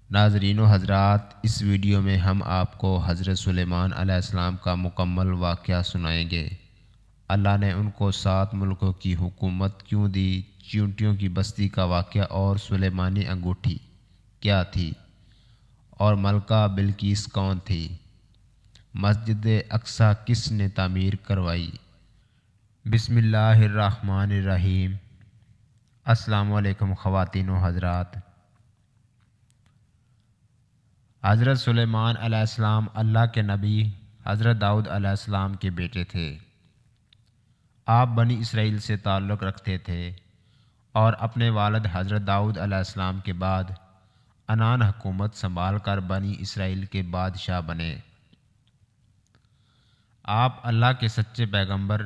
ناظرین و حضرات، اس ویڈیو میں ہم آپ کو حضرت سلیمان علیہ السلام کا مکمل واقعہ سنائیں گے۔ اللہ نے ان کو 7 ملکوں کی حکومت کیوں دی، چیونٹیوں کی بستی کا واقعہ اور سلیمانی انگوٹھی کیا تھی، اور ملکہ بلقیس کون تھی، مسجد اقصی کس نے تعمیر کروائی۔ بسم اللہ الرحمن الرحیم۔ السلام علیکم خواتین و حضرات۔ حضرت سلیمان علیہ السلام اللہ کے نبی حضرت داؤد علیہ السلام کے بیٹے تھے۔ آپ بنی اسرائیل سے تعلق رکھتے تھے اور اپنے والد حضرت داؤد علیہ السلام کے بعد عنان حکومت سنبھال کر بنی اسرائیل کے بادشاہ بنے۔ آپ اللہ کے سچے پیغمبر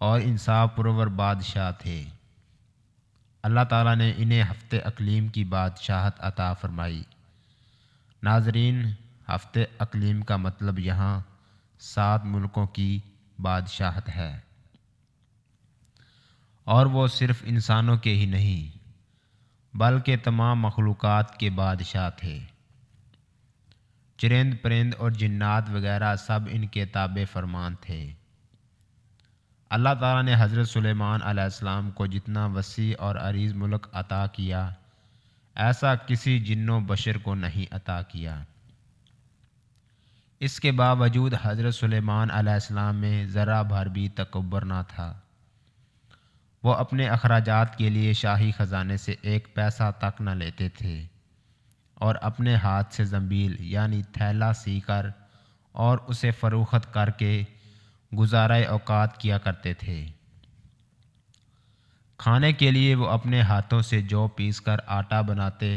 اور انصاف پرور بادشاہ تھے۔ اللہ تعالیٰ نے انہیں ہفتے اقلیم کی بادشاہت عطا فرمائی۔ ناظرین، ہفتے اقلیم کا مطلب یہاں 7 ملکوں کی بادشاہت ہے، اور وہ صرف انسانوں کے ہی نہیں بلکہ تمام مخلوقات کے بادشاہ تھے۔ چرند پرند اور جنات وغیرہ سب ان کے تابع فرمان تھے۔ اللہ تعالیٰ نے حضرت سلیمان علیہ السلام کو جتنا وسیع اور عریض ملک عطا کیا، ایسا کسی جن و بشر کو نہیں عطا کیا۔ اس کے باوجود حضرت سلیمان علیہ السلام میں ذرا بھر بھی تکبر نہ تھا۔ وہ اپنے اخراجات کے لیے شاہی خزانے سے 1 پیسہ تک نہ لیتے تھے، اور اپنے ہاتھ سے زنبیل یعنی تھیلا سی کر اور اسے فروخت کر کے گزارۂ اوقات کیا کرتے تھے۔ کھانے کے لیے وہ اپنے ہاتھوں سے جو پیس کر آٹا بناتے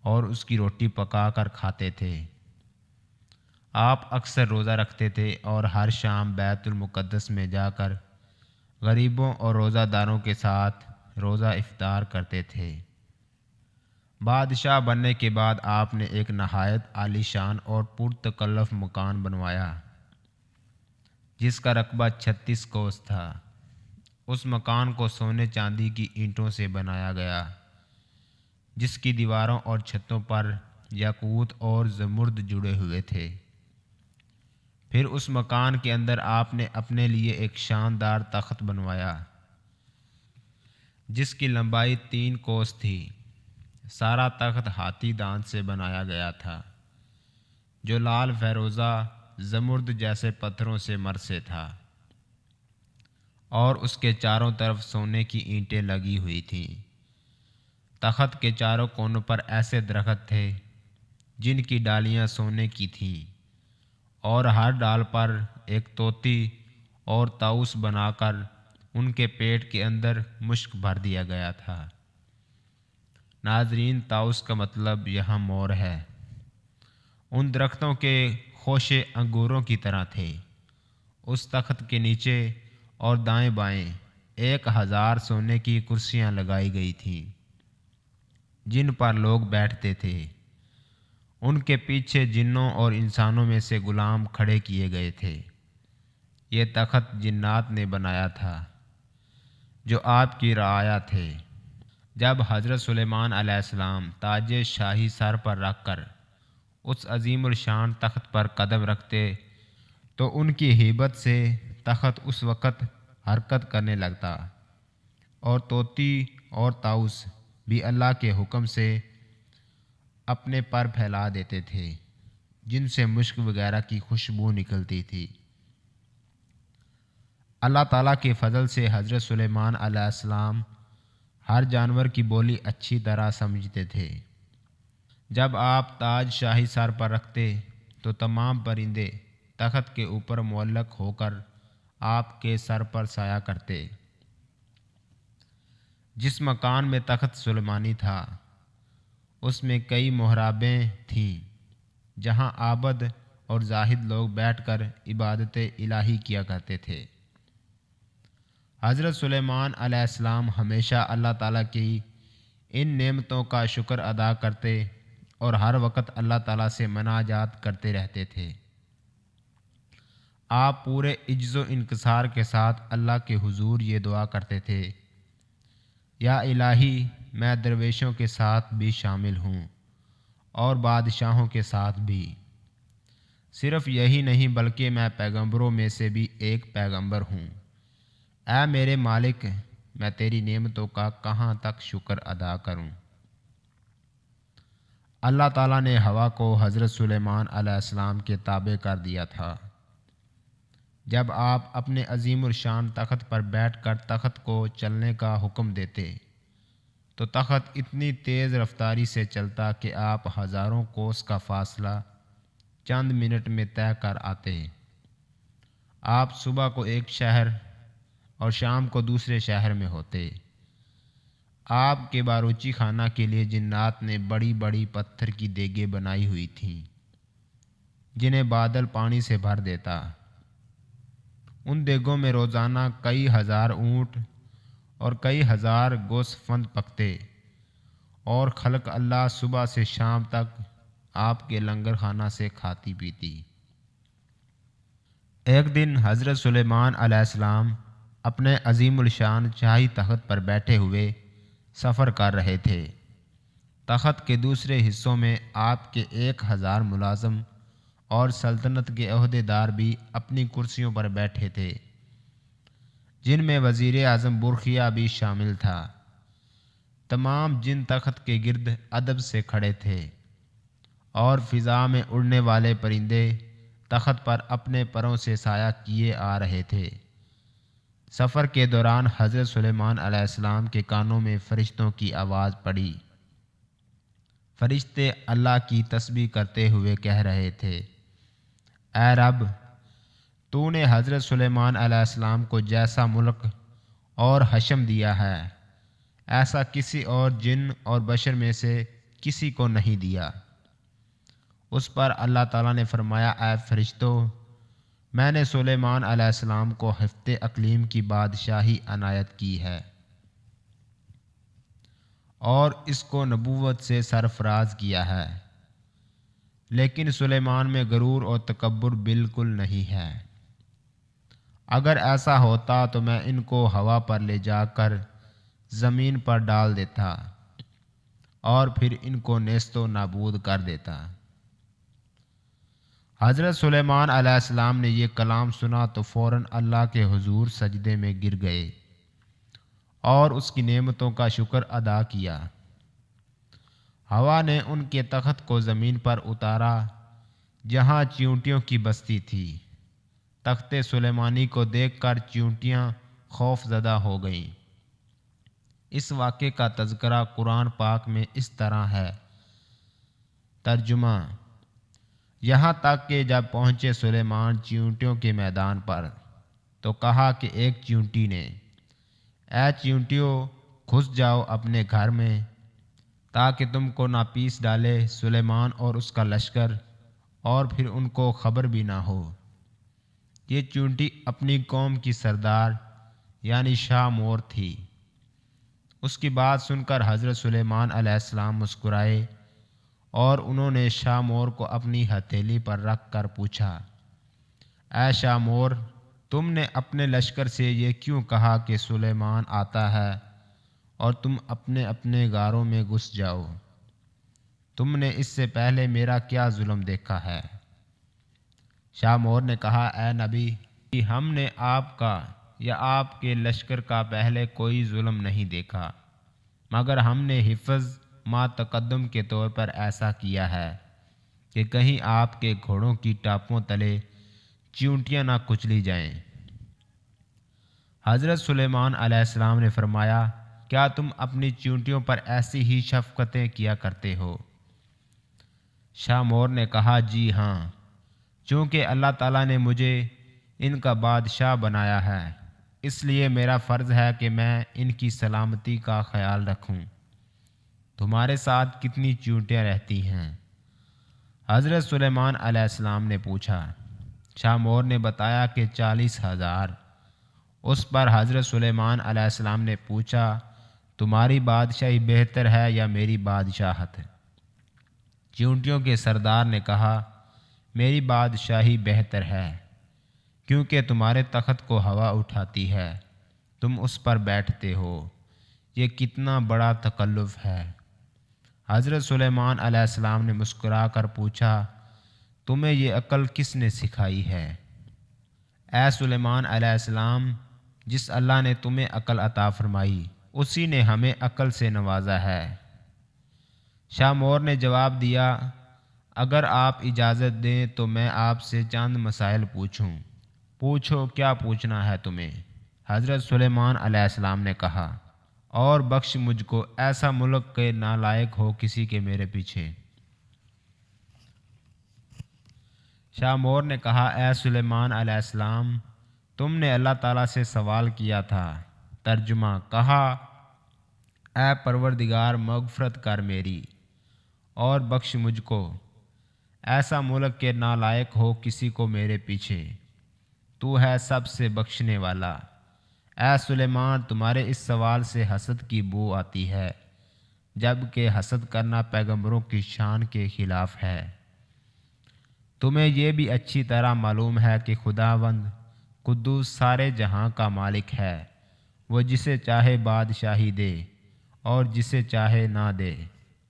اور اس کی روٹی پکا کر کھاتے تھے۔ آپ اکثر روزہ رکھتے تھے اور ہر شام بیت المقدس میں جا کر غریبوں اور روزہ داروں کے ساتھ روزہ افطار کرتے تھے۔ بادشاہ بننے کے بعد آپ نے ایک نہایت عالی شان اور پرتکلف مکان بنوایا جس کا رقبہ 36 کوس تھا۔ اس مکان کو سونے چاندی کی اینٹوں سے بنایا گیا، جس کی دیواروں اور چھتوں پر یاقوت اور زمرد جڑے ہوئے تھے۔ پھر اس مکان کے اندر آپ نے اپنے لیے ایک شاندار تخت بنوایا جس کی لمبائی 3 کوس تھی۔ سارا تخت ہاتھی دانت سے بنایا گیا تھا جو لال فیروزہ زمرد جیسے پتھروں سے مرصع تھا، اور اس کے چاروں طرف سونے کی اینٹیں لگی ہوئی تھیں۔ تخت کے چاروں کونوں پر ایسے درخت تھے جن کی ڈالیاں سونے کی تھیں، اور ہر ڈال پر ایک طوطی اور طاؤس بنا کر ان کے پیٹ کے اندر مشک بھر دیا گیا تھا۔ ناظرین، طاؤس کا مطلب یہاں مور ہے۔ ان درختوں کے خوشے انگوروں کی طرح تھے۔ اس تخت کے نیچے اور دائیں بائیں 1000 سونے کی کرسیاں لگائی گئی تھیں جن پر لوگ بیٹھتے تھے۔ ان کے پیچھے جنوں اور انسانوں میں سے غلام کھڑے کیے گئے تھے۔ یہ تخت جنات نے بنایا تھا جو آپ کی رعایا تھے۔ جب حضرت سلیمان علیہ السلام تاج شاہی سر پر رکھ کر اس عظیم الشان تخت پر قدم رکھتے تو ان کی ہیبت سے تخت اس وقت حرکت کرنے لگتا، اور طوطی اور طاؤس بھی اللہ کے حکم سے اپنے پر پھیلا دیتے تھے جن سے مشک وغیرہ کی خوشبو نکلتی تھی۔ اللہ تعالیٰ کے فضل سے حضرت سلیمان علیہ السلام ہر جانور کی بولی اچھی طرح سمجھتے تھے۔ جب آپ تاج شاہی سر پر رکھتے تو تمام پرندے تخت کے اوپر معلق ہو کر آپ کے سر پر سایہ کرتے۔ جس مکان میں تخت سلیمانی تھا اس میں کئی محرابیں تھیں جہاں عابد اور زاہد لوگ بیٹھ کر عبادت الہی کیا کرتے تھے۔ حضرت سلیمان علیہ السلام ہمیشہ اللہ تعالیٰ کی ان نعمتوں کا شکر ادا کرتے اور ہر وقت اللہ تعالیٰ سے مناجات کرتے رہتے تھے۔ آپ پورے عجز و انکسار کے ساتھ اللہ کے حضور یہ دعا کرتے تھے، یا الہی، میں درویشوں کے ساتھ بھی شامل ہوں اور بادشاہوں کے ساتھ بھی۔ صرف یہی نہیں بلکہ میں پیغمبروں میں سے بھی ایک پیغمبر ہوں۔ اے میرے مالک، میں تیری نعمتوں کا کہاں تک شکر ادا کروں۔ اللہ تعالیٰ نے ہوا کو حضرت سلیمان علیہ السلام کے تابع کر دیا تھا۔ جب آپ اپنے عظیم الشان تخت پر بیٹھ کر تخت کو چلنے کا حکم دیتے تو تخت اتنی تیز رفتاری سے چلتا کہ آپ ہزاروں کوس کا فاصلہ چند منٹ میں طے کر آتے۔ آپ صبح کو ایک شہر اور شام کو دوسرے شہر میں ہوتے۔ آپ کے باورچی خانہ کے لیے جنات نے بڑی بڑی پتھر کی دیگیں بنائی ہوئی تھیں جنہیں بادل پانی سے بھر دیتا۔ ان دیگوں میں روزانہ کئی ہزار اونٹ اور کئی ہزار گوسفند پکتے، اور خلق اللہ صبح سے شام تک آپ کے لنگر خانہ سے کھاتی پیتی۔ ایک دن حضرت سلیمان علیہ السلام اپنے عظیم الشان شاہی تخت پر بیٹھے ہوئے سفر کر رہے تھے۔ تخت کے دوسرے حصوں میں آپ کے 1000 ملازم اور سلطنت کے عہدے دار بھی اپنی کرسیوں پر بیٹھے تھے، جن میں وزیر اعظم برقیہ بھی شامل تھا۔ تمام جن تخت کے گرد ادب سے کھڑے تھے، اور فضا میں اڑنے والے پرندے تخت پر اپنے پروں سے سایہ کیے آ رہے تھے۔ سفر کے دوران حضرت سلیمان علیہ السلام کے کانوں میں فرشتوں کی آواز پڑی۔ فرشتے اللہ کی تسبیح کرتے ہوئے کہہ رہے تھے، اے رب، تو نے حضرت سلیمان علیہ السلام کو جیسا ملک اور حشم دیا ہے، ایسا کسی اور جن اور بشر میں سے کسی کو نہیں دیا۔ اس پر اللہ تعالیٰ نے فرمایا، اے فرشتوں، میں نے سلیمان علیہ السلام کو ہفتے اقلیم کی بادشاہی عنایت کی ہے، اور اس کو نبوت سے سرفراز کیا ہے، لیکن سلیمان میں غرور اور تکبر بالکل نہیں ہے۔ اگر ایسا ہوتا تو میں ان کو ہوا پر لے جا کر زمین پر ڈال دیتا اور پھر ان کو نیست و نابود کر دیتا۔ حضرت سلیمان علیہ السلام نے یہ کلام سنا تو فوراً اللہ کے حضور سجدے میں گر گئے اور اس کی نعمتوں کا شکر ادا کیا۔ ہوا نے ان کے تخت کو زمین پر اتارا جہاں چیونٹیوں کی بستی تھی۔ تخت سلیمانی کو دیکھ کر چیونٹیاں خوف زدہ ہو گئیں۔ اس واقعے کا تذکرہ قرآن پاک میں اس طرح ہے۔ ترجمہ: یہاں تک کہ جب پہنچے سلیمان چیونٹیوں کے میدان پر تو کہا کہ ایک چیونٹی نے، اے چیونٹیوں، گھس جاؤ اپنے گھر میں تاکہ تم کو نہ پیس ڈالے سلیمان اور اس کا لشکر، اور پھر ان کو خبر بھی نہ ہو۔ یہ چیونٹی اپنی قوم کی سردار یعنی شاہ مور تھی۔ اس کی بات سن کر حضرت سلیمان علیہ السلام مسکرائے، اور انہوں نے شاہ مور کو اپنی ہتھیلی پر رکھ کر پوچھا، اے شاہ مور، تم نے اپنے لشکر سے یہ کیوں کہا کہ سلیمان آتا ہے اور تم اپنے اپنے غاروں میں گھس جاؤ؟ تم نے اس سے پہلے میرا کیا ظلم دیکھا ہے؟ شاہ مور نے کہا، اے نبی، ہم نے آپ کا یا آپ کے لشکر کا پہلے کوئی ظلم نہیں دیکھا، مگر ہم نے حفظ ما تقدم کے طور پر ایسا کیا ہے کہ کہیں آپ کے گھوڑوں کی ٹاپوں تلے چیونٹیاں نہ کچلی جائیں۔ حضرت سلیمان علیہ السلام نے فرمایا، کیا تم اپنی چیونٹیوں پر ایسی ہی شفقتیں کیا کرتے ہو؟ شاہ مور نے کہا، جی ہاں، چونکہ اللہ تعالیٰ نے مجھے ان کا بادشاہ بنایا ہے، اس لیے میرا فرض ہے کہ میں ان کی سلامتی کا خیال رکھوں۔ تمہارے ساتھ کتنی چیونٹیاں رہتی ہیں؟ حضرت سلیمان علیہ السلام نے پوچھا۔ شاہ مور نے بتایا کہ 40,000۔ اس پر حضرت سلیمان علیہ السلام نے پوچھا، تمہاری بادشاہی بہتر ہے یا میری بادشاہت؟ چیونٹیوں کے سردار نے کہا، میری بادشاہی بہتر ہے، کیونکہ تمہارے تخت کو ہوا اٹھاتی ہے، تم اس پر بیٹھتے ہو، یہ کتنا بڑا تکلف ہے۔ حضرت سلیمان علیہ السلام نے مسکرا کر پوچھا، تمہیں یہ عقل کس نے سکھائی ہے؟ اے سلیمان علیہ السلام، جس اللہ نے تمہیں عقل عطا فرمائی اسی نے ہمیں عقل سے نوازا ہے۔ شاہ مور نے جواب دیا، اگر آپ اجازت دیں تو میں آپ سے چند مسائل پوچھوں۔ پوچھو، کیا پوچھنا ہے تمہیں؟ حضرت سلیمان علیہ السلام نے کہا، اور بخش مجھ کو ایسا ملک کے نالائق ہو کسی کے میرے پیچھے۔ شاہ مور نے کہا، اے سلیمان علیہ السلام، تم نے اللہ تعالیٰ سے سوال کیا تھا۔ ترجمہ، کہا، اے پروردگار مغفرت کر میری اور بخش مجھ کو ایسا ملک کے نالائق ہو کسی کو میرے پیچھے، تو ہے سب سے بخشنے والا۔ اے سلیمان، تمہارے اس سوال سے حسد کی بو آتی ہے، جبکہ حسد کرنا پیغمبروں کی شان کے خلاف ہے۔ تمہیں یہ بھی اچھی طرح معلوم ہے کہ خداوند قدوس سارے جہاں کا مالک ہے، وہ جسے چاہے بادشاہی دے اور جسے چاہے نہ دے۔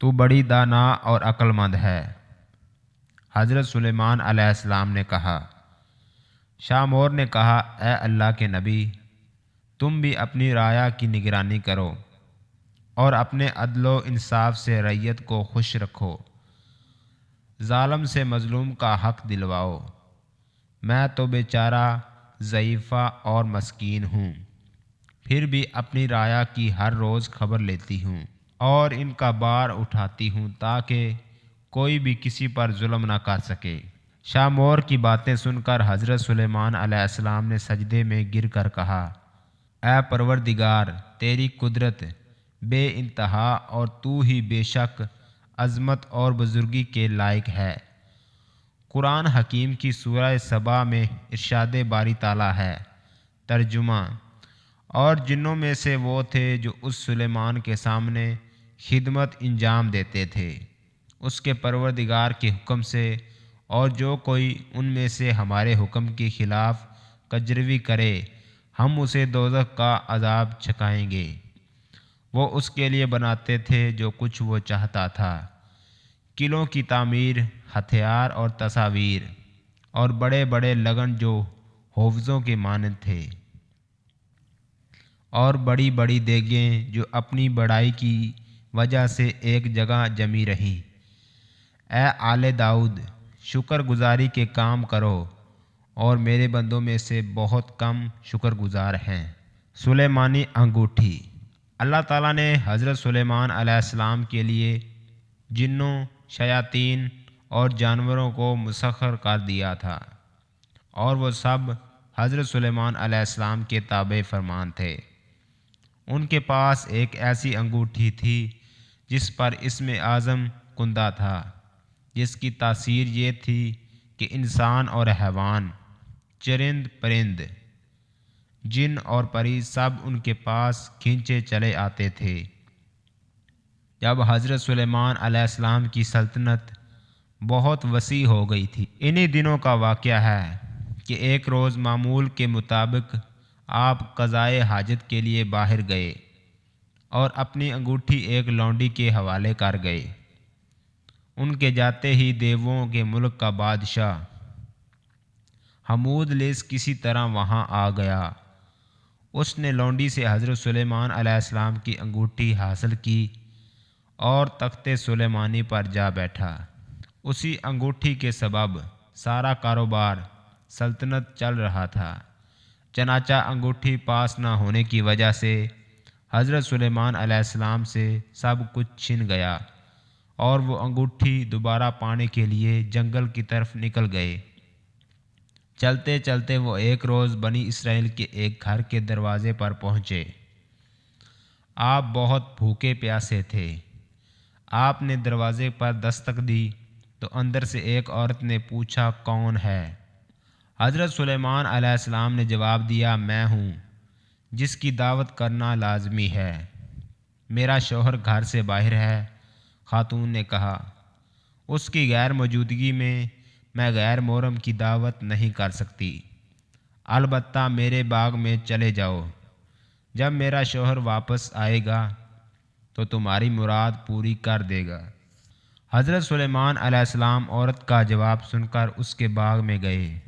تو بڑی دانا اور عقل مند ہے۔ حضرت سلیمان علیہ السلام نے کہا۔ شاہ مور نے کہا، اے اللہ کے نبی، تم بھی اپنی رعایا کی نگرانی کرو اور اپنے عدل و انصاف سے رعیت کو خوش رکھو، ظالم سے مظلوم کا حق دلواؤ۔ میں تو بیچارہ، ضعیفہ اور مسکین ہوں، پھر بھی اپنی رعایا کی ہر روز خبر لیتی ہوں اور ان کا بار اٹھاتی ہوں تاکہ کوئی بھی کسی پر ظلم نہ کر سکے۔ شاہ مور کی باتیں سن کر حضرت سلیمان علیہ السلام نے سجدے میں گر کر کہا، اے پروردگار، تیری قدرت بے انتہا اور تو ہی بے شک عظمت اور بزرگی کے لائق ہے۔ قرآن حکیم کی سورہ سبا میں ارشاد باری تعالیٰ ہے۔ ترجمہ، اور جنوں میں سے وہ تھے جو اس سلیمان کے سامنے خدمت انجام دیتے تھے اس کے پروردگار کے حکم سے، اور جو کوئی ان میں سے ہمارے حکم کی خلاف کجروی کرے ہم اسے دوزخ کا عذاب چھکائیں گے۔ وہ اس کے لیے بناتے تھے جو کچھ وہ چاہتا تھا، قلعوں کی تعمیر، ہتھیار اور تصاویر، اور بڑے بڑے لگن جو حوضوں کے مانند تھے، اور بڑی بڑی دیگیں جو اپنی بڑائی کی وجہ سے ایک جگہ جمی رہیں۔ اے آل داؤد، شکر گزاری کے کام کرو، اور میرے بندوں میں سے بہت کم شکر گزار ہیں۔ سلیمانی انگوٹھی۔ اللہ تعالیٰ نے حضرت سلیمان علیہ السلام کے لیے جنوں، شیاطین اور جانوروں کو مسخر کر دیا تھا، اور وہ سب حضرت سلیمان علیہ السلام کے تابع فرمان تھے۔ ان کے پاس ایک ایسی انگوٹھی تھی جس پر اسم اعظم کندہ تھا، جس کی تاثیر یہ تھی کہ انسان اور حیوان، چرند پرند، جن اور پری سب ان کے پاس کھینچے چلے آتے تھے۔ جب حضرت سلیمان علیہ السلام کی سلطنت بہت وسیع ہو گئی تھی، انہی دنوں کا واقعہ ہے کہ ایک روز معمول کے مطابق آپ قضائے حاجت کے لیے باہر گئے اور اپنی انگوٹھی ایک لونڈی کے حوالے کر گئے۔ ان کے جاتے ہی دیووں کے ملک کا بادشاہ حمود لیس کسی طرح وہاں آ گیا۔ اس نے لونڈی سے حضرت سلیمان علیہ السلام کی انگوٹھی حاصل کی اور تخت سلیمانی پر جا بیٹھا۔ اسی انگوٹھی کے سبب سارا کاروبار سلطنت چل رہا تھا۔ چنانچہ انگوٹھی پاس نہ ہونے کی وجہ سے حضرت سلیمان علیہ السلام سے سب کچھ چھن گیا، اور وہ انگوٹھی دوبارہ پانے کے لیے جنگل کی طرف نکل گئے۔ چلتے چلتے وہ ایک روز بنی اسرائیل کے ایک گھر کے دروازے پر پہنچے۔ آپ بہت بھوکے پیاسے تھے۔ آپ نے دروازے پر دستک دی تو اندر سے ایک عورت نے پوچھا، کون ہے؟ حضرت سلیمان علیہ السلام نے جواب دیا، میں ہوں جس کی دعوت کرنا لازمی ہے۔ میرا شوہر گھر سے باہر ہے۔ خاتون نے کہا، اس کی غیر موجودگی میں غیر محرم کی دعوت نہیں کر سکتی، البتہ میرے باغ میں چلے جاؤ۔ جب میرا شوہر واپس آئے گا تو تمہاری مراد پوری کر دے گا۔ حضرت سلیمان علیہ السلام عورت کا جواب سن کر اس کے باغ میں گئے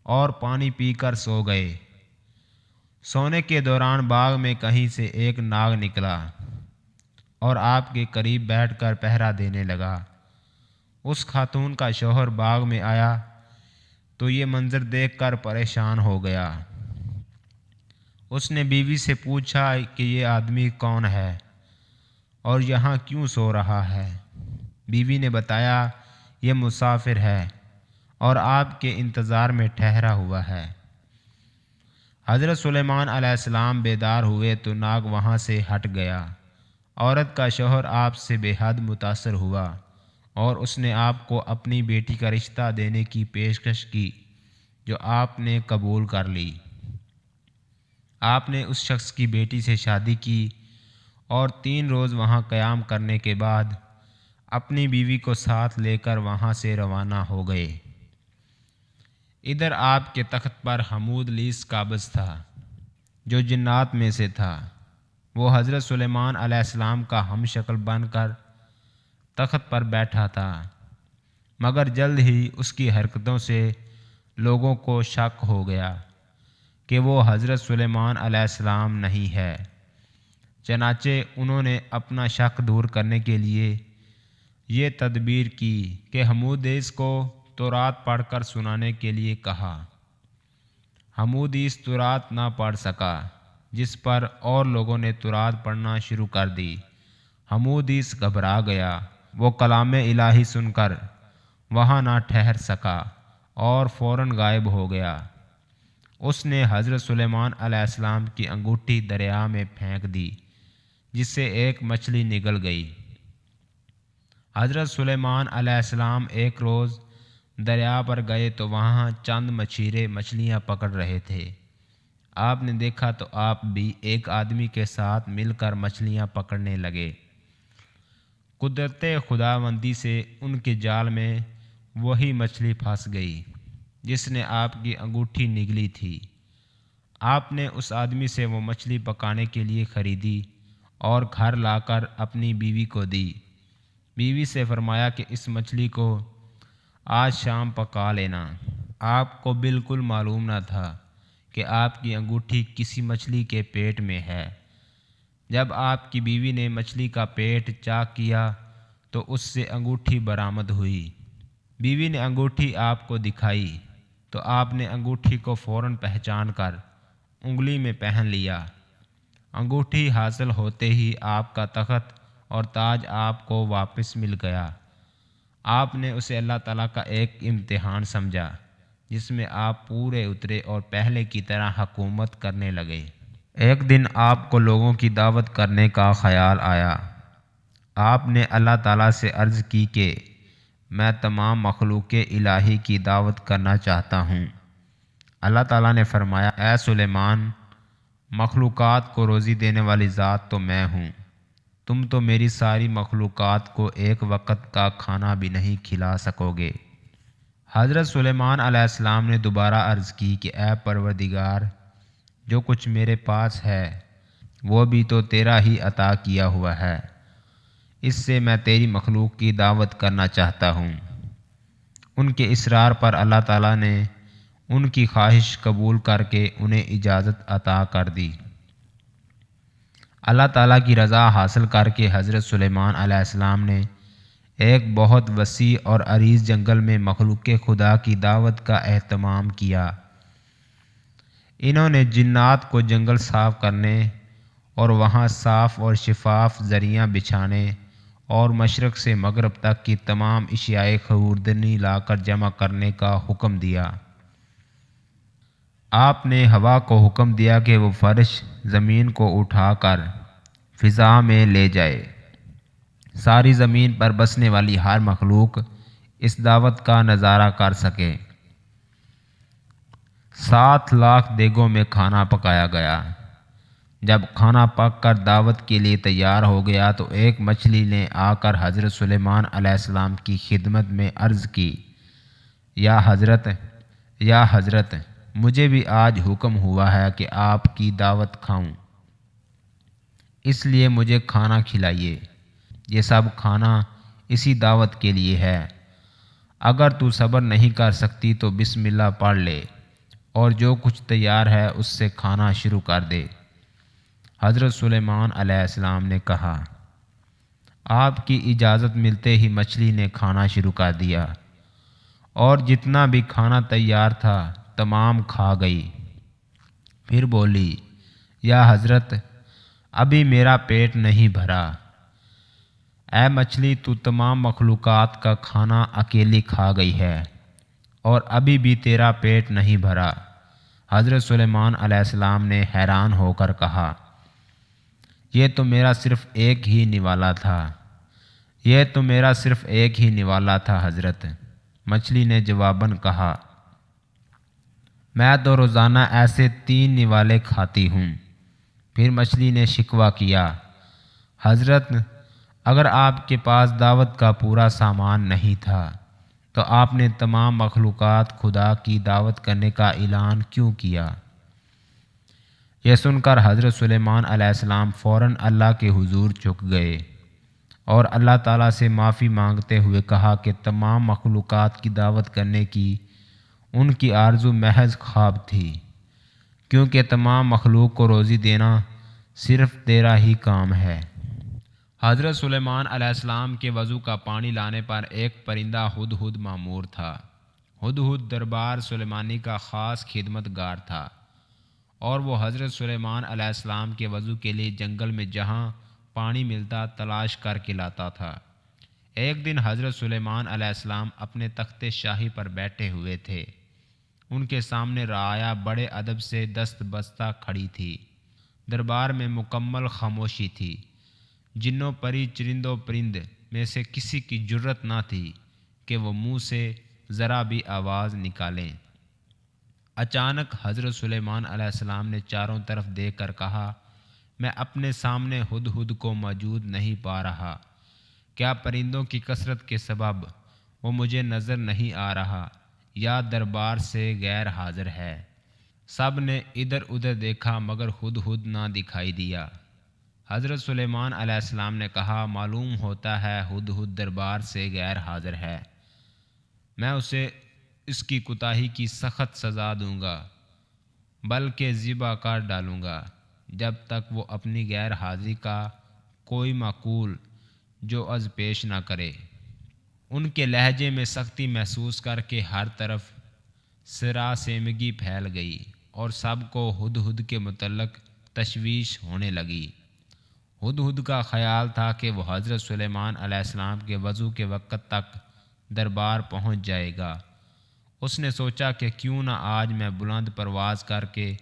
اور پانی پی کر سو گئے۔ سونے کے دوران باغ میں کہیں سے ایک ناگ نکلا اور آپ کے قریب بیٹھ کر پہرا دینے لگا۔ اس خاتون کا شوہر باغ میں آیا تو یہ منظر دیکھ کر پریشان ہو گیا۔ اس نے بیوی سے پوچھا کہ یہ آدمی کون ہے اور یہاں کیوں سو رہا ہے؟ بیوی نے بتایا یہ مسافر ہے اور آپ کے انتظار میں ٹھہرا ہوا ہے۔ حضرت سلیمان علیہ السلام بیدار ہوئے تو ناگ وہاں سے ہٹ گیا۔ عورت کا شوہر آپ سے بے حد متاثر ہوا اور اس نے آپ کو اپنی بیٹی کا رشتہ دینے کی پیشکش کی جو آپ نے قبول کر لی۔ آپ نے اس شخص کی بیٹی سے شادی کی اور 3 روز وہاں قیام کرنے کے بعد اپنی بیوی کو ساتھ لے کر وہاں سے روانہ ہو گئے۔ ادھر آپ کے تخت پر حمود لیس قابض تھا جو جنات میں سے تھا۔ وہ حضرت سلیمان علیہ السلام کا ہم شکل بن کر تخت پر بیٹھا تھا، مگر جلد ہی اس کی حرکتوں سے لوگوں کو شک ہو گیا کہ وہ حضرت سلیمان علیہ السلام نہیں ہے۔ چنانچہ انہوں نے اپنا شک دور کرنے کے لیے یہ تدبیر کی کہ حمودیس کو تورات پڑھ کر سنانے کے لیے کہا۔ حمودیس تورات نہ پڑھ سکا، جس پر اور لوگوں نے تورات پڑھنا شروع کر دی۔ حمودیس گھبرا گیا۔ وہ کلام الہی سن کر وہاں نہ ٹھہر سکا اور فوراً غائب ہو گیا۔ اس نے حضرت سلیمان علیہ السلام کی انگوٹھی دریا میں پھینک دی جس سے ایک مچھلی نگل گئی۔ حضرت سلیمان علیہ السلام ایک روز دریا پر گئے تو وہاں چند مچھیرے مچھلیاں پکڑ رہے تھے۔ آپ نے دیکھا تو آپ بھی ایک آدمی کے ساتھ مل کر مچھلیاں پکڑنے لگے۔ قدرت خداوندی سے ان کے جال میں وہی مچھلی پھنس گئی جس نے آپ کی انگوٹھی نگلی تھی۔ آپ نے اس آدمی سے وہ مچھلی پکانے کے لیے خریدی اور گھر لا کر اپنی بیوی کو دی۔ بیوی سے فرمایا کہ اس مچھلی کو آج شام پکا لینا۔ آپ کو بالکل معلوم نہ تھا کہ آپ کی انگوٹھی کسی مچھلی کے پیٹ میں ہے۔ جب آپ کی بیوی نے مچھلی کا پیٹ چاک کیا تو اس سے انگوٹھی برآمد ہوئی۔ بیوی نے انگوٹھی آپ کو دکھائی تو آپ نے انگوٹھی کو فوراً پہچان کر انگلی میں پہن لیا۔ انگوٹھی حاصل ہوتے ہی آپ کا تخت اور تاج آپ کو واپس مل گیا۔ آپ نے اسے اللہ تعالیٰ کا ایک امتحان سمجھا جس میں آپ پورے اترے اور پہلے کی طرح حکومت کرنے لگے۔ ایک دن آپ کو لوگوں کی دعوت کرنے کا خیال آیا۔ آپ نے اللہ تعالیٰ سے عرض کی کہ میں تمام مخلوق الہی کی دعوت کرنا چاہتا ہوں۔ اللہ تعالیٰ نے فرمایا اے سلیمان، مخلوقات کو روزی دینے والی ذات تو میں ہوں، تم تو میری ساری مخلوقات کو ایک وقت کا کھانا بھی نہیں کھلا سکو گے۔ حضرت سلیمان علیہ السلام نے دوبارہ عرض کی کہ اے پروردگار، جو کچھ میرے پاس ہے وہ بھی تو تیرا ہی عطا کیا ہوا ہے، اس سے میں تیری مخلوق کی دعوت کرنا چاہتا ہوں۔ ان کے اصرار پر اللہ تعالیٰ نے ان کی خواہش قبول کر کے انہیں اجازت عطا کر دی۔ اللہ تعالیٰ کی رضا حاصل کر کے حضرت سلیمان علیہ السلام نے ایک بہت وسیع اور عریض جنگل میں مخلوق خدا کی دعوت کا اہتمام کیا۔ انہوں نے جنات کو جنگل صاف کرنے اور وہاں صاف اور شفاف زریاں بچھانے اور مشرق سے مغرب تک کی تمام اشیاء خوردنی لا کر جمع کرنے کا حکم دیا۔ آپ نے ہوا کو حکم دیا کہ وہ فرش زمین کو اٹھا کر فضا میں لے جائے۔ ساری زمین پر بسنے والی ہر مخلوق اس دعوت کا نظارہ کر سکے۔ 7 لاکھ دیگوں میں کھانا پکایا گیا۔ جب کھانا پک کر دعوت کے لیے تیار ہو گیا تو ایک مچھلی نے آ کر حضرت سلیمان علیہ السلام کی خدمت میں عرض کی یا حضرت مجھے بھی آج حکم ہوا ہے کہ آپ کی دعوت کھاؤں۔ اس لیے مجھے کھانا کھلائیے۔ یہ سب کھانا اسی دعوت کے لیے ہے۔ اگر تو صبر نہیں کر سکتی تو بسم اللہ پڑھ لے اور جو کچھ تیار ہے اس سے کھانا شروع کر دے۔ حضرت سلیمان علیہ السلام نے کہا، آپ کی اجازت ملتے ہی مچھلی نے کھانا شروع کر دیا اور جتنا بھی کھانا تیار تھا تمام کھا گئی۔ پھر بولی، یا حضرت، ابھی میرا پیٹ نہیں بھرا۔ اے مچھلی، تو تمام مخلوقات کا کھانا اکیلی کھا گئی ہے اور ابھی بھی تیرا پیٹ نہیں بھرا۔ حضرت سلیمان علیہ السلام نے حیران ہو کر کہا، یہ تو میرا صرف ایک ہی نوالا تھا۔ یہ تو میرا صرف ایک ہی نوالا تھا حضرت۔ مچھلی نے جواباً کہا، میں تو روزانہ ایسے 3 نوالے کھاتی ہوں۔ پھر مچھلی نے شکوہ کیا، حضرت، اگر آپ کے پاس دعوت کا پورا سامان نہیں تھا تو آپ نے تمام مخلوقات خدا کی دعوت کرنے کا اعلان کیوں کیا؟ یہ سن کر حضرت سلیمان علیہ السلام فوراً اللہ کے حضور جھک گئے اور اللہ تعالیٰ سے معافی مانگتے ہوئے کہا کہ تمام مخلوقات کی دعوت کرنے کی ان کی آرزو محض خواب تھی، کیونکہ تمام مخلوق کو روزی دینا صرف تیرا ہی کام ہے۔ حضرت سلیمان علیہ السلام کے وضو کا پانی لانے پر ایک پرندہ ہدہد مامور تھا۔ ہدہد دربار سلیمانی کا خاص خدمت گار تھا اور وہ حضرت سلیمان علیہ السلام کے وضو کے لیے جنگل میں جہاں پانی ملتا تلاش کر کے لاتا تھا۔ ایک دن حضرت سلیمان علیہ السلام اپنے تخت شاہی پر بیٹھے ہوئے تھے۔ ان کے سامنے رعایا بڑے ادب سے دست بستہ کھڑی تھی۔ دربار میں مکمل خاموشی تھی۔ جنوں پری چرند و پرند میں سے کسی کی جرت نہ تھی کہ وہ منہ سے ذرا بھی آواز نکالیں۔ اچانک حضرت سلیمان علیہ السلام نے چاروں طرف دیکھ کر کہا، میں اپنے سامنے ہدہد کو موجود نہیں پا رہا۔ کیا پرندوں کی کثرت کے سبب وہ مجھے نظر نہیں آ رہا یا دربار سے غیر حاضر ہے؟ سب نے ادھر ادھر دیکھا مگر ہدہد نہ دکھائی دیا۔ حضرت سلیمان علیہ السلام نے کہا، معلوم ہوتا ہے ہدہد دربار سے غیر حاضر ہے۔ میں اسے اس کی کوتاہی کی سخت سزا دوں گا، بلکہ ذبح کر ڈالوں گا جب تک وہ اپنی غیر حاضری کا کوئی معقول جواز پیش نہ کرے۔ ان کے لہجے میں سختی محسوس کر کے ہر طرف سراسیمگی پھیل گئی اور سب کو ہدہد کے متعلق تشویش ہونے لگی۔ ہدہد کا خیال تھا کہ وہ حضرت سلیمان علیہ السلام کے وضو کے وقت تک دربار پہنچ جائے گا۔ اس نے سوچا کہ کیوں نہ آج میں بلند پرواز کر کے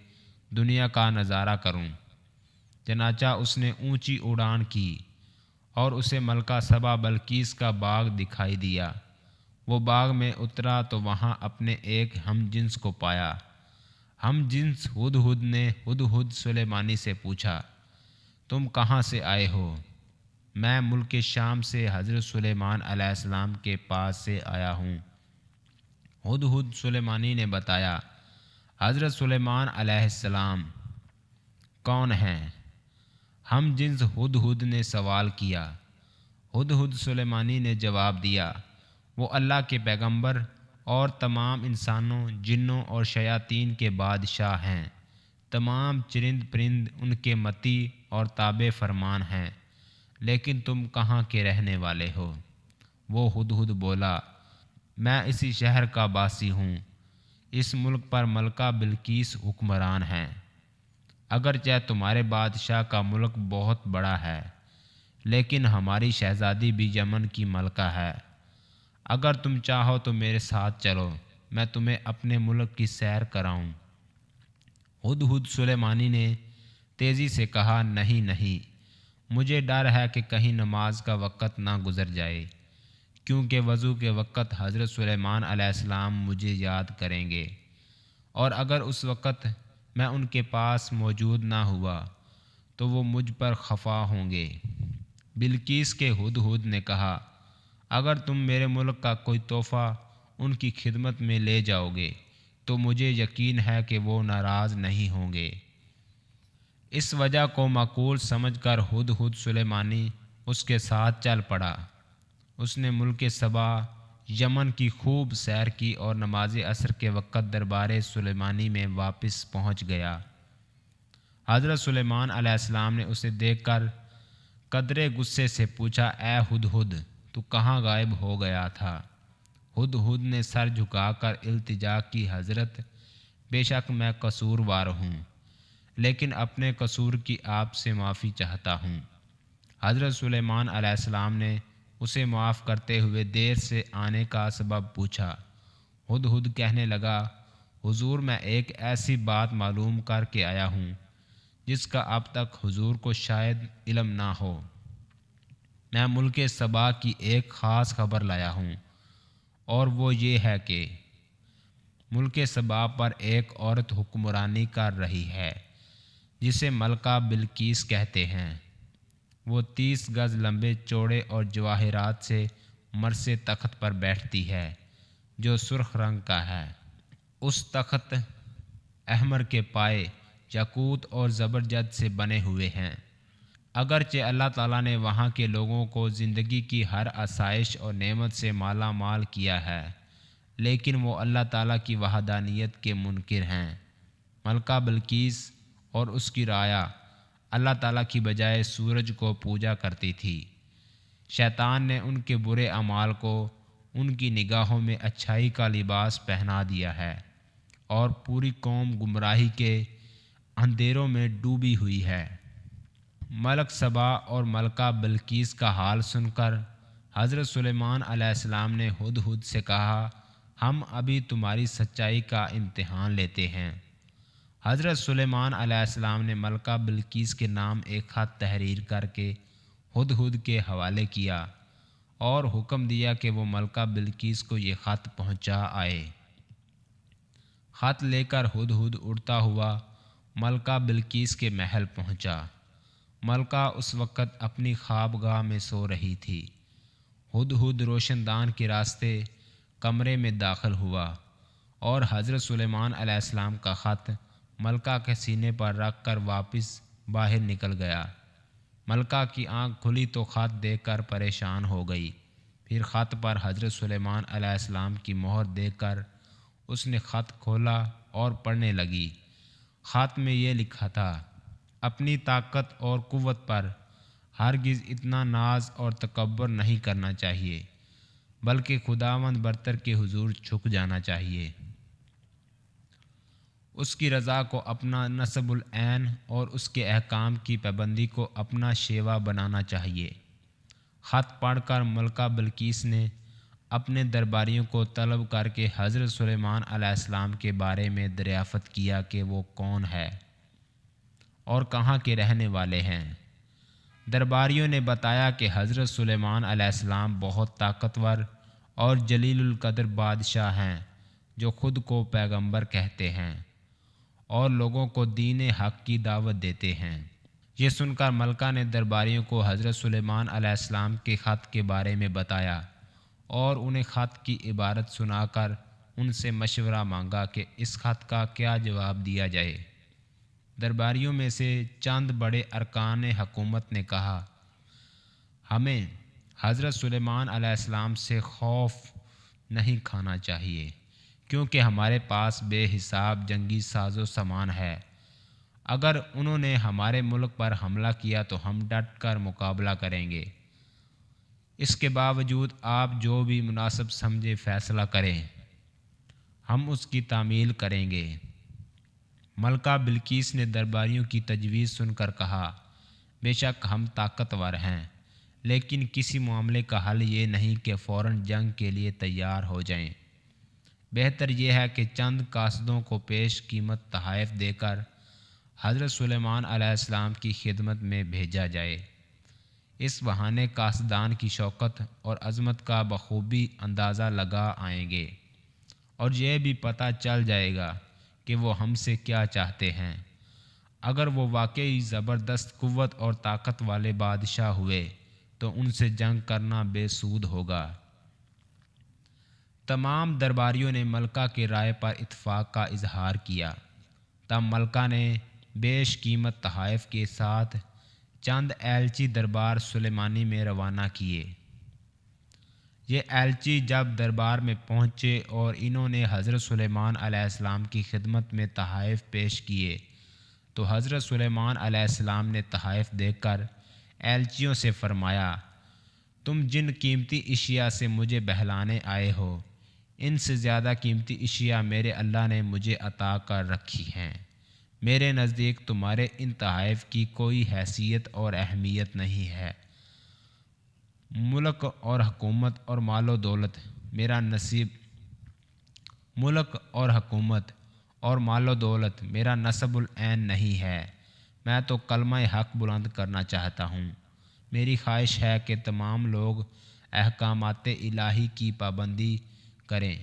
دنیا کا نظارہ کروں۔ چنانچہ اس نے اونچی اڑان کی اور اسے ملکہ سبا بلقیس کا باغ دکھائی دیا۔ وہ باغ میں اترا تو وہاں اپنے ایک ہم جنس کو پایا۔ ہم جنس ہدہد نے ہدہد سلیمانی سے پوچھا، تم کہاں سے آئے ہو؟ میں ملک شام سے حضرت سلیمان علیہ السلام کے پاس سے آیا ہوں۔ ہدہد سلیمانی نے بتایا، حضرت سلیمان علیہ السلام کون ہیں؟ ہم جنس ہدہد نے سوال کیا۔ ہدہد سلیمانی نے جواب دیا، وہ اللہ کے پیغمبر اور تمام انسانوں، جنوں اور شیاطین کے بادشاہ ہیں۔ تمام چرند پرند ان کے مطیع اور تابع فرمان ہیں۔ لیکن تم کہاں کے رہنے والے ہو؟ وہ ہدہد بولا، میں اسی شہر کا باسی ہوں۔ اس ملک پر ملکہ بلقیس حکمران ہیں۔ اگرچہ تمہارے بادشاہ کا ملک بہت بڑا ہے، لیکن ہماری شہزادی بھی یمن کی ملکہ ہے۔ اگر تم چاہو تو میرے ساتھ چلو، میں تمہیں اپنے ملک کی سیر کراؤں۔ ہدہد سلیمانی نے تیزی سے کہا، نہیں نہیں، مجھے ڈر ہے کہ کہیں نماز کا وقت نہ گزر جائے، کیونکہ وضو کے وقت حضرت سلیمان علیہ السلام مجھے یاد کریں گے، اور اگر اس وقت میں ان کے پاس موجود نہ ہوا تو وہ مجھ پر خفا ہوں گے۔ بلقیس کے ہدہد نے کہا، اگر تم میرے ملک کا کوئی تحفہ ان کی خدمت میں لے جاؤ گے تو مجھے یقین ہے کہ وہ ناراض نہیں ہوں گے۔ اس وجہ کو معقول سمجھ کر ہدہد سلیمانی اس کے ساتھ چل پڑا۔ اس نے ملک سبا یمن کی خوب سیر کی اور نماز عصر کے وقت دربار سلیمانی میں واپس پہنچ گیا۔ حضرت سلیمان علیہ السلام نے اسے دیکھ کر قدرے غصے سے پوچھا، اے ہدہد، تو کہاں غائب ہو گیا تھا؟ ہدہد نے سر جھکا کر التجا کی، حضرت، بے شک میں قصوروار ہوں، لیکن اپنے قصور کی آپ سے معافی چاہتا ہوں۔ حضرت سلیمان علیہ السلام نے اسے معاف کرتے ہوئے دیر سے آنے کا سبب پوچھا۔ ہدہد کہنے لگا، حضور، میں ایک ایسی بات معلوم کر کے آیا ہوں جس کا اب تک حضور کو شاید علم نہ ہو۔ میں ملک سبا کی ایک خاص خبر لایا ہوں، اور وہ یہ ہے کہ ملک سبا پر ایک عورت حکمرانی کر رہی ہے جسے ملکہ بلقیس کہتے ہیں۔ وہ 30 گز لمبے چوڑے اور جواہرات سے مرصع تخت پر بیٹھتی ہے جو سرخ رنگ کا ہے۔ اس تخت احمر کے پائے یاقوت اور زبرجد سے بنے ہوئے ہیں۔ اگرچہ اللہ تعالیٰ نے وہاں کے لوگوں کو زندگی کی ہر آسائش اور نعمت سے مالا مال کیا ہے، لیکن وہ اللہ تعالیٰ کی وحدانیت کے منکر ہیں۔ ملکہ بلقیس اور اس کی رعایا اللہ تعالیٰ کی بجائے سورج کو پوجا کرتی تھی۔ شیطان نے ان کے برے اعمال کو ان کی نگاہوں میں اچھائی کا لباس پہنا دیا ہے، اور پوری قوم گمراہی کے اندھیروں میں ڈوبی ہوئی ہے۔ ملک سبا اور ملکہ بلقیس کا حال سن کر حضرت سلیمان علیہ السلام نے ہدہد سے کہا، ہم ابھی تمہاری سچائی کا امتحان لیتے ہیں۔ حضرت سلیمان علیہ السلام نے ملکہ بلقیس کے نام ایک خط تحریر کر کے ہدہد کے حوالے کیا اور حکم دیا کہ وہ ملکہ بلقیس کو یہ خط پہنچا آئے۔ خط لے کر ہدہد اڑتا ہوا ملکہ بلقیس کے محل پہنچا۔ ملکہ اس وقت اپنی خوابگاہ میں سو رہی تھی۔ ہدہد روشن دان کے راستے کمرے میں داخل ہوا اور حضرت سلیمان علیہ السلام کا خط ملکہ کے سینے پر رکھ کر واپس باہر نکل گیا۔ ملکہ کی آنکھ کھلی تو خط دیکھ کر پریشان ہو گئی۔ پھر خط پر حضرت سلیمان علیہ السلام کی مہر دیکھ کر اس نے خط کھولا اور پڑھنے لگی۔ خط میں یہ لکھا تھا، اپنی طاقت اور قوت پر ہرگز اتنا ناز اور تکبر نہیں کرنا چاہیے، بلکہ خداوند برتر کے حضور جھک جانا چاہیے۔ اس کی رضا کو اپنا نصب العین اور اس کے احکام کی پابندی کو اپنا شیوا بنانا چاہیے۔ خط پڑھ کر ملکہ بلقیس نے اپنے درباریوں کو طلب کر کے حضرت سلیمان علیہ السلام کے بارے میں دریافت کیا کہ وہ کون ہے اور کہاں کے رہنے والے ہیں۔ درباریوں نے بتایا کہ حضرت سلیمان علیہ السلام بہت طاقتور اور جلیل القدر بادشاہ ہیں جو خود کو پیغمبر کہتے ہیں اور لوگوں کو دین حق کی دعوت دیتے ہیں۔ یہ سن کر ملکہ نے درباریوں کو حضرت سلیمان علیہ السلام کے خط کے بارے میں بتایا اور انہیں خط کی عبارت سنا کر ان سے مشورہ مانگا کہ اس خط کا کیا جواب دیا جائے۔ درباریوں میں سے چند بڑے ارکان حکومت نے کہا، ہمیں حضرت سلیمان علیہ السلام سے خوف نہیں کھانا چاہیے، کیونکہ ہمارے پاس بے حساب جنگی ساز و سامان ہے۔ اگر انہوں نے ہمارے ملک پر حملہ کیا تو ہم ڈٹ کر مقابلہ کریں گے۔ اس کے باوجود آپ جو بھی مناسب سمجھے فیصلہ کریں، ہم اس کی تعمیل کریں گے۔ ملکہ بلقیس نے درباریوں کی تجویز سن کر کہا، بے شک ہم طاقتور ہیں، لیکن کسی معاملے کا حل یہ نہیں کہ فوراً جنگ کے لیے تیار ہو جائیں۔ بہتر یہ ہے کہ چند قاصدوں کو پیش قیمت تحائف دے کر حضرت سلیمان علیہ السلام کی خدمت میں بھیجا جائے۔ اس بہانے قاصدان کی شوکت اور عظمت کا بخوبی اندازہ لگا آئیں گے، اور یہ بھی پتہ چل جائے گا کہ وہ ہم سے کیا چاہتے ہیں۔ اگر وہ واقعی زبردست قوت اور طاقت والے بادشاہ ہوئے تو ان سے جنگ کرنا بے سود ہوگا۔ تمام درباریوں نے ملکہ کے رائے پر اتفاق کا اظہار کیا۔ تب ملکہ نے بیش قیمت تحائف کے ساتھ چند ایلچی دربار سلیمانی میں روانہ کیے۔ یہ ایلچی جب دربار میں پہنچے اور انہوں نے حضرت سلیمان علیہ السلام کی خدمت میں تحائف پیش کیے تو حضرت سلیمان علیہ السلام نے تحائف دیکھ کر ایلچیوں سے فرمایا، تم جن قیمتی اشیاء سے مجھے بہلانے آئے ہو، ان سے زیادہ قیمتی اشیاء میرے اللہ نے مجھے عطا کر رکھی ہیں۔ میرے نزدیک تمہارے ان تحائف کی کوئی حیثیت اور اہمیت نہیں ہے۔ ملک اور حکومت اور مال و دولت میرا نصب العین نہیں ہے۔ میں تو کلمہ حق بلند کرنا چاہتا ہوں۔ میری خواہش ہے کہ تمام لوگ احکامات الہی کی پابندی کریں۔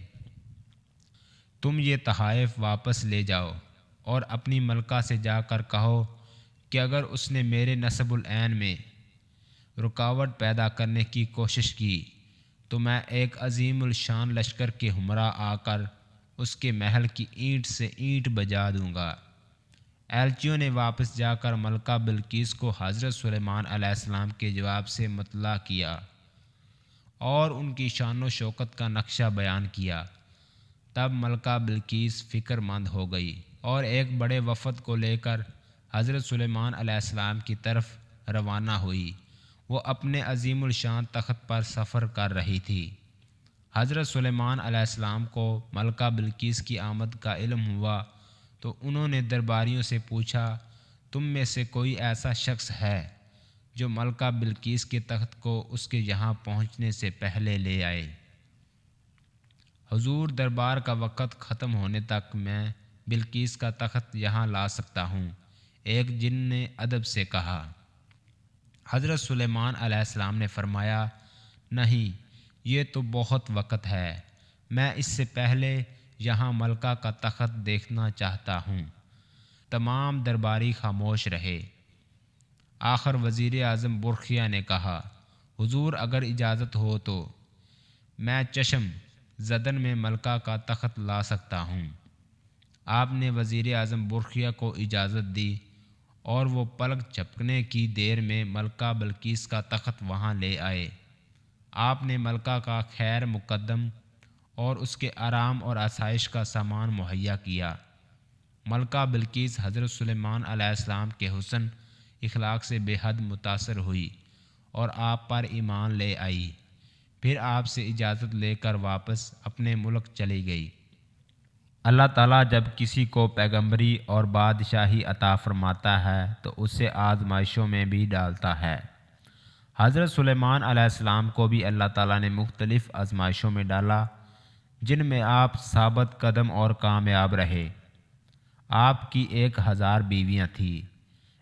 تم یہ تحائف واپس لے جاؤ اور اپنی ملکہ سے جا کر کہو کہ اگر اس نے میرے نصب العین میں رکاوٹ پیدا کرنے کی کوشش کی تو میں ایک عظیم الشان لشکر کے ہمراہ آ کر اس کے محل کی اینٹ سے اینٹ بجا دوں گا۔ ایلچیوں نے واپس جا کر ملکہ بلقیس کو حضرت سلیمان علیہ السلام کے جواب سے مطلع کیا اور ان کی شان و شوکت کا نقشہ بیان کیا۔ تب ملکہ بلقیس فکر مند ہو گئی اور ایک بڑے وفد کو لے کر حضرت سلیمان علیہ السلام کی طرف روانہ ہوئی۔ وہ اپنے عظیم الشان تخت پر سفر کر رہی تھی۔ حضرت سلیمان علیہ السلام کو ملکہ بلقیس کی آمد کا علم ہوا تو انہوں نے درباریوں سے پوچھا، تم میں سے کوئی ایسا شخص ہے جو ملکہ بلقیس کے تخت کو اس کے یہاں پہنچنے سے پہلے لے آئے؟ حضور، دربار کا وقت ختم ہونے تک میں بلقیس کا تخت یہاں لا سکتا ہوں، ایک جن نے ادب سے کہا۔ حضرت سلیمان علیہ السلام نے فرمایا، نہیں، یہ تو بہت وقت ہے، میں اس سے پہلے یہاں ملکہ کا تخت دیکھنا چاہتا ہوں۔ تمام درباری خاموش رہے۔ آخر وزیر اعظم برقیہ نے کہا، حضور، اگر اجازت ہو تو میں چشم زدن میں ملکہ کا تخت لا سکتا ہوں۔ آپ نے وزیر اعظم برقیہ کو اجازت دی اور وہ پلک جھپکنے کی دیر میں ملکہ بلقیس کا تخت وہاں لے آئے۔ آپ نے ملکہ کا خیر مقدم اور اس کے آرام اور آسائش کا سامان مہیا کیا۔ ملکہ بلقیس حضرت سلیمان علیہ السلام کے حسن اخلاق سے بے حد متاثر ہوئی اور آپ پر ایمان لے آئی۔ پھر آپ سے اجازت لے کر واپس اپنے ملک چلی گئی۔ اللہ تعالیٰ جب کسی کو پیغمبری اور بادشاہی عطا فرماتا ہے تو اسے آزمائشوں میں بھی ڈالتا ہے۔ حضرت سلیمان علیہ السلام کو بھی اللہ تعالیٰ نے مختلف آزمائشوں میں ڈالا، جن میں آپ ثابت قدم اور کامیاب رہے۔ آپ کی 1000 بیویاں تھیں،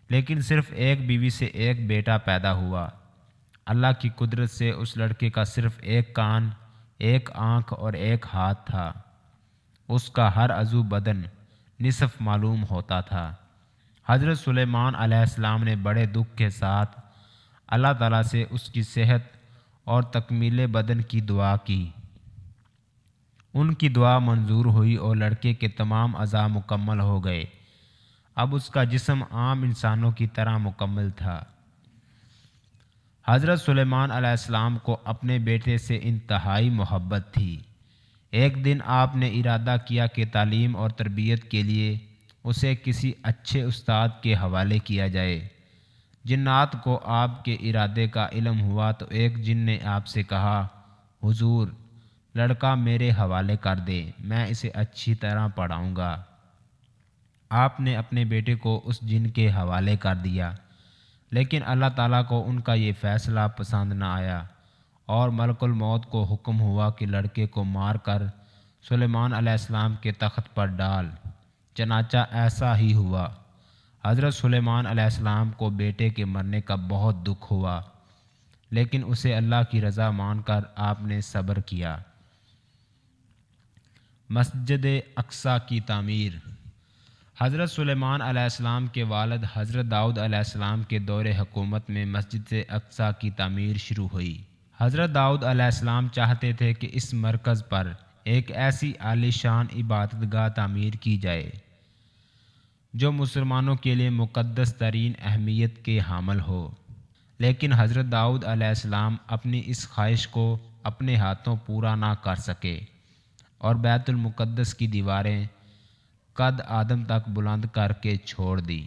لیکن صرف ایک بیوی سے ایک بیٹا پیدا ہوا۔ اللہ کی قدرت سے اس لڑکے کا صرف ایک کان، ایک آنکھ اور ایک ہاتھ تھا۔ اس کا ہر عضو بدن نصف معلوم ہوتا تھا۔ حضرت سلیمان علیہ السلام نے بڑے دکھ کے ساتھ اللہ تعالیٰ سے اس کی صحت اور تکمیل بدن کی دعا کی۔ ان کی دعا منظور ہوئی اور لڑکے کے تمام اعضاء مکمل ہو گئے۔ اب اس کا جسم عام انسانوں کی طرح مکمل تھا۔ حضرت سلیمان علیہ السلام کو اپنے بیٹے سے انتہائی محبت تھی۔ ایک دن آپ نے ارادہ کیا کہ تعلیم اور تربیت کے لیے اسے کسی اچھے استاد کے حوالے کیا جائے۔ جنات کو آپ کے ارادے کا علم ہوا تو ایک جن نے آپ سے کہا، حضور، لڑکا میرے حوالے کر دے، میں اسے اچھی طرح پڑھاؤں گا۔ آپ نے اپنے بیٹے کو اس جن کے حوالے کر دیا، لیکن اللہ تعالیٰ کو ان کا یہ فیصلہ پسند نہ آیا اور ملک الموت کو حکم ہوا کہ لڑکے کو مار کر سلیمان علیہ السلام کے تخت پر ڈال۔ چنانچہ ایسا ہی ہوا۔ حضرت سلیمان علیہ السلام کو بیٹے کے مرنے کا بہت دکھ ہوا، لیکن اسے اللہ کی رضا مان کر آپ نے صبر کیا۔ مسجد اقصیٰ کی تعمیر۔ حضرت سلیمان علیہ السلام کے والد حضرت داؤد علیہ السلام کے دور حکومت میں مسجد اقصیٰ کی تعمیر شروع ہوئی۔ حضرت داؤد علیہ السلام چاہتے تھے کہ اس مرکز پر ایک ایسی عالی شان عبادت گاہ تعمیر کی جائے جو مسلمانوں کے لیے مقدس ترین اہمیت کے حامل ہو۔ لیکن حضرت داؤد علیہ السلام اپنی اس خواہش کو اپنے ہاتھوں پورا نہ کر سکے اور بیت المقدس کی دیواریں قد آدم تک بلند کر کے چھوڑ دی۔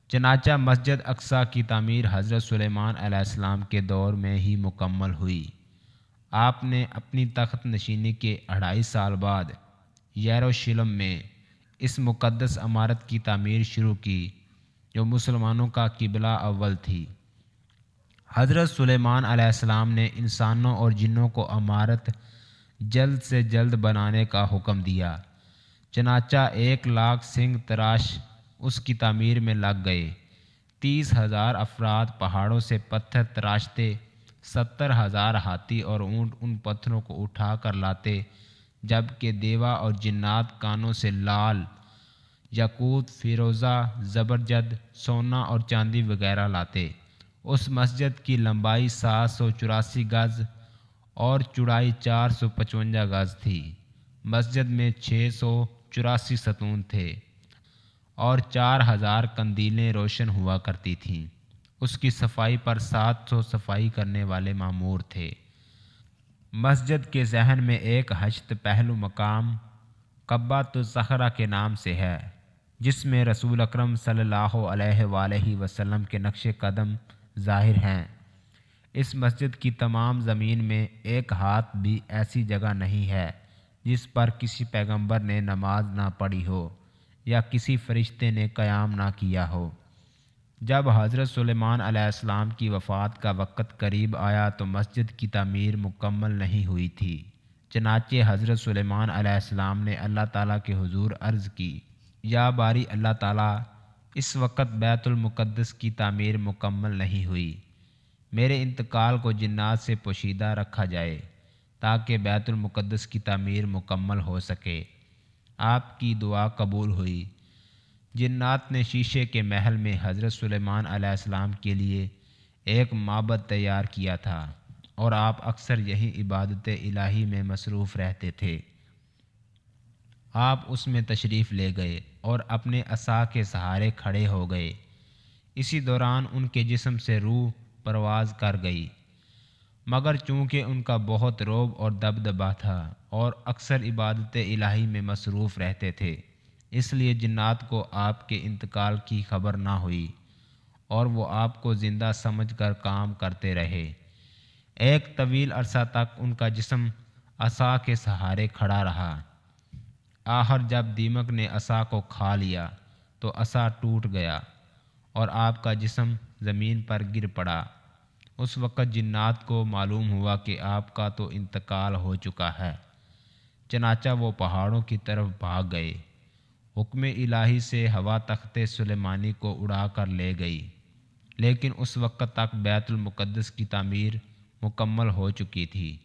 چنانچہ مسجد اقصیٰ کی تعمیر حضرت سلیمان علیہ السلام کے دور میں ہی مکمل ہوئی۔ آپ نے اپنی تخت نشینی کے 2.5 سال بعد یروشلم میں اس مقدس عمارت کی تعمیر شروع کی جو مسلمانوں کا قبلہ اول تھی۔ حضرت سلیمان علیہ السلام نے انسانوں اور جنوں کو عمارت جلد سے جلد بنانے کا حکم دیا، چنانچہ 1,00,000 سنگ تراش اس کی تعمیر میں لگ گئے۔ 30,000 افراد پہاڑوں سے پتھر تراشتے، 70,000 ہاتھی اور اونٹ ان پتھروں کو اٹھا کر لاتے، جبکہ دیوا اور جنات کانوں سے لال، یاقوت، فیروزہ، زبرجد، سونا اور چاندی وغیرہ لاتے۔ اس مسجد کی لمبائی 784 گز اور چوڑائی 455 گز تھی۔ مسجد میں 684 ستون تھے اور 4,000 قندیلیں روشن ہوا کرتی تھیں۔ اس کی صفائی پر 700 صفائی کرنے والے مامور تھے۔ مسجد کے ذہن میں ایک ہشت پہلو مقام قبۃ الصخرہ کے نام سے ہے، جس میں رسول اکرم صلی اللہ علیہ وآلہ وسلم کے نقش قدم ظاہر ہیں۔ اس مسجد کی تمام زمین میں ایک ہاتھ بھی ایسی جگہ نہیں ہے جس پر کسی پیغمبر نے نماز نہ پڑھی ہو یا کسی فرشتے نے قیام نہ کیا ہو۔ جب حضرت سلیمان علیہ السلام کی وفات کا وقت قریب آیا تو مسجد کی تعمیر مکمل نہیں ہوئی تھی، چنانچہ حضرت سلیمان علیہ السلام نے اللہ تعالیٰ کے حضور عرض کی، یا باری اللہ تعالیٰ، اس وقت بیت المقدس کی تعمیر مکمل نہیں ہوئی، میرے انتقال کو جنات سے پوشیدہ رکھا جائے تاکہ بیت المقدس کی تعمیر مکمل ہو سکے۔ آپ کی دعا قبول ہوئی۔ جنات نے شیشے کے محل میں حضرت سلیمان علیہ السلام کے لیے ایک معبد تیار کیا تھا اور آپ اکثر یہی عبادت الہی میں مصروف رہتے تھے۔ آپ اس میں تشریف لے گئے اور اپنے عصا کے سہارے کھڑے ہو گئے۔ اسی دوران ان کے جسم سے روح پرواز کر گئی، مگر چونکہ ان کا بہت رعب اور دبدبا تھا اور اکثر عبادت الہی میں مصروف رہتے تھے، اس لیے جنات کو آپ کے انتقال کی خبر نہ ہوئی اور وہ آپ کو زندہ سمجھ کر کام کرتے رہے۔ ایک طویل عرصہ تک ان کا جسم عصا کے سہارے کھڑا رہا۔ آخر جب دیمک نے عصا کو کھا لیا تو عصا ٹوٹ گیا اور آپ کا جسم زمین پر گر پڑا۔ اس وقت جنات کو معلوم ہوا کہ آپ کا تو انتقال ہو چکا ہے، چنانچہ وہ پہاڑوں کی طرف بھاگ گئے۔ حکم الہی سے ہوا تخت سلیمانی کو اڑا کر لے گئی، لیکن اس وقت تک بیت المقدس کی تعمیر مکمل ہو چکی تھی،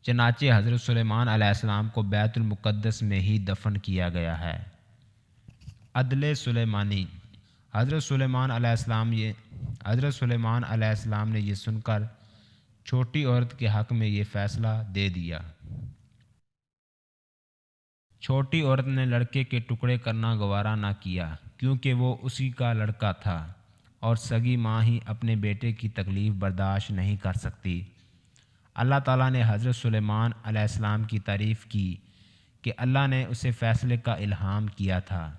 چنانچہ حضرت سلیمان علیہ السلام کو بیت المقدس میں ہی دفن کیا گیا ہے۔ عدل سلیمانی۔ حضرت سلیمان علیہ السلام نے یہ سن کر چھوٹی عورت کے حق میں یہ فیصلہ دے دیا۔ چھوٹی عورت نے لڑکے کے ٹکڑے کرنا گوارا نہ کیا، کیونکہ وہ اسی کا لڑکا تھا اور سگی ماں ہی اپنے بیٹے کی تکلیف برداشت نہیں کر سکتی۔ اللہ تعالیٰ نے حضرت سلیمان علیہ السلام کی تعریف کی کہ اللہ نے اسے فیصلے کا الہام کیا تھا۔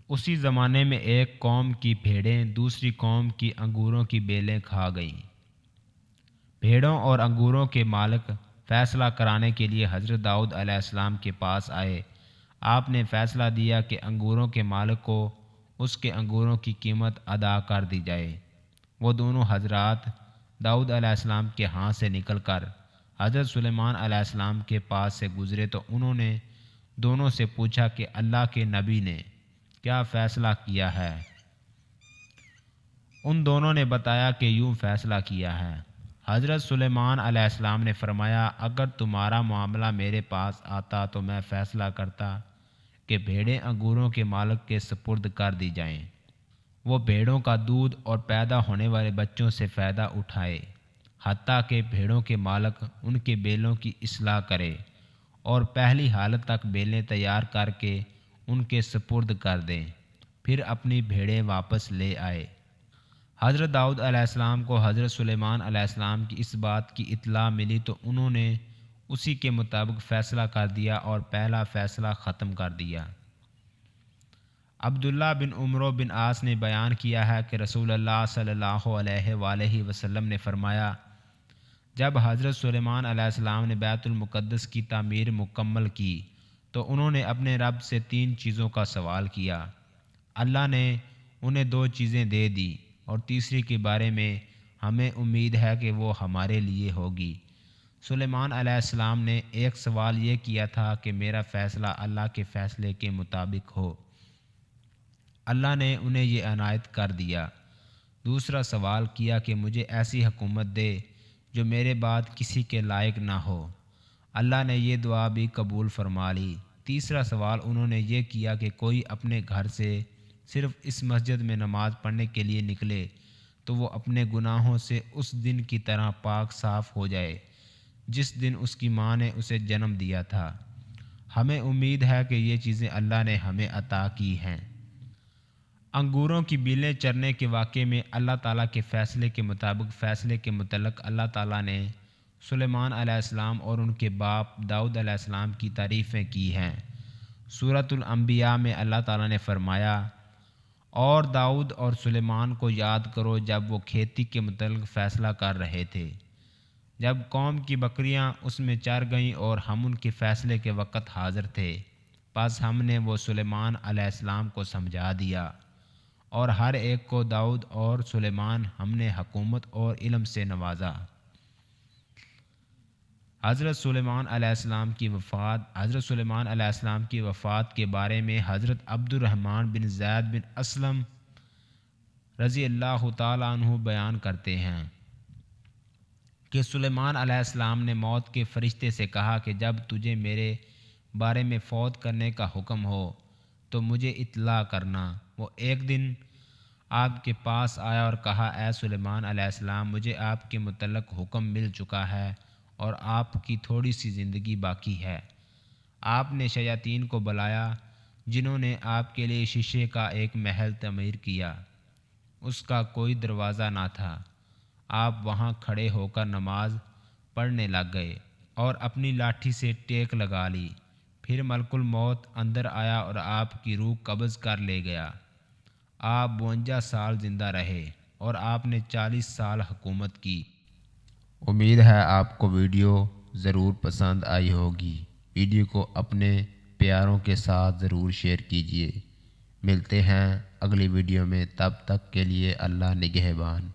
اسی زمانے میں ایک قوم کی بھیڑیں دوسری قوم کی انگوروں کی بیلیں کھا گئیں۔ بھیڑوں اور انگوروں کے مالک فیصلہ کرانے کے لیے حضرت داؤد علیہ السلام کے پاس آئے۔ آپ نے فیصلہ دیا کہ انگوروں کے مالک کو اس کے انگوروں کی قیمت ادا کر دی جائے۔ وہ دونوں حضرات داؤد علیہ السلام کے ہاں سے نکل کر حضرت سلیمان علیہ السلام کے پاس سے گزرے تو انہوں نے دونوں سے پوچھا کہ اللہ کے نبی نے کیا فیصلہ کیا ہے؟ ان دونوں نے بتایا کہ یوں فیصلہ کیا ہے۔ حضرت سلیمان علیہ السلام نے فرمایا، اگر تمہارا معاملہ میرے پاس آتا تو میں فیصلہ کرتا کہ بھیڑیں انگوروں کے مالک کے سپرد کر دی جائیں، وہ بھیڑوں کا دودھ اور پیدا ہونے والے بچوں سے فائدہ اٹھائے، حتیٰ کہ بھیڑوں کے مالک ان کے بیلوں کی اصلاح کرے اور پہلی حالت تک بیلیں تیار کر کے ان کے سپرد کر دیں، پھر اپنی بھیڑیں واپس لے آئے۔ حضرت داؤد علیہ السلام کو حضرت سلیمان علیہ السلام کی اس بات کی اطلاع ملی تو انہوں نے اسی کے مطابق فیصلہ کر دیا اور پہلا فیصلہ ختم کر دیا۔ عبداللہ بن عمرو بن عاص نے بیان کیا ہے کہ رسول اللہ صلی اللہ علیہ وآلہ وسلم نے فرمایا، جب حضرت سلیمان علیہ السلام نے بیت المقدس کی تعمیر مکمل کی تو انہوں نے اپنے رب سے 3 چیزوں کا سوال کیا۔ اللہ نے انہیں 2 چیزیں دے دی اور تیسری کے بارے میں ہمیں امید ہے کہ وہ ہمارے لیے ہوگی۔ سلیمان علیہ السلام نے ایک سوال یہ کیا تھا کہ میرا فیصلہ اللہ کے فیصلے کے مطابق ہو۔ اللہ نے انہیں یہ عنایت کر دیا۔ دوسرا سوال کیا کہ مجھے ایسی حکومت دے جو میرے بعد کسی کے لائق نہ ہو۔ اللہ نے یہ دعا بھی قبول فرما لی۔ تیسرا سوال انہوں نے یہ کیا کہ کوئی اپنے گھر سے صرف اس مسجد میں نماز پڑھنے کے لیے نکلے تو وہ اپنے گناہوں سے اس دن کی طرح پاک صاف ہو جائے جس دن اس کی ماں نے اسے جنم دیا تھا۔ ہمیں امید ہے کہ یہ چیزیں اللہ نے ہمیں عطا کی ہیں۔ انگوروں کی بیلیں چرنے کے واقعے میں اللہ تعالیٰ کے فیصلے کے مطابق فیصلے کے متعلق اللہ تعالیٰ نے سلیمان علیہ السلام اور ان کے باپ داؤد علیہ السلام کی تعریفیں کی ہیں۔ سورۃ الانبیاء میں اللہ تعالیٰ نے فرمایا، اور داؤد اور سلیمان کو یاد کرو جب وہ کھیتی کے متعلق فیصلہ کر رہے تھے، جب قوم کی بکریاں اس میں چر گئیں اور ہم ان کے فیصلے کے وقت حاضر تھے، پس ہم نے وہ سلیمان علیہ السلام کو سمجھا دیا، اور ہر ایک کو داؤد اور سلیمان ہم نے حکومت اور علم سے نوازا۔ حضرت سلیمان علیہ السلام کی وفات کے بارے میں حضرت عبد الرحمن بن زید بن اسلم رضی اللہ تعالیٰ عنہ بیان کرتے ہیں کہ سلیمان علیہ السلام نے موت کے فرشتے سے کہا کہ جب تجھے میرے بارے میں فوت کرنے کا حکم ہو تو مجھے اطلاع کرنا۔ وہ ایک دن آپ کے پاس آیا اور کہا، اے سلیمان علیہ السلام، مجھے آپ کے متعلق حکم مل چکا ہے اور آپ کی تھوڑی سی زندگی باقی ہے۔ آپ نے شیاطین کو بلایا جنہوں نے آپ کے لیے شیشے کا ایک محل تعمیر کیا، اس کا کوئی دروازہ نہ تھا۔ آپ وہاں کھڑے ہو کر نماز پڑھنے لگ گئے اور اپنی لاٹھی سے ٹیک لگا لی۔ پھر ملک الموت اندر آیا اور آپ کی روح قبض کر لے گیا۔ آپ 52 سال زندہ رہے اور آپ نے 40 سال حکومت کی۔ امید ہے آپ کو ویڈیو ضرور پسند آئی ہوگی۔ ویڈیو کو اپنے پیاروں کے ساتھ ضرور شیئر کیجیے۔ ملتے ہیں اگلی ویڈیو میں، تب تک کے لیے اللہ نگہبان۔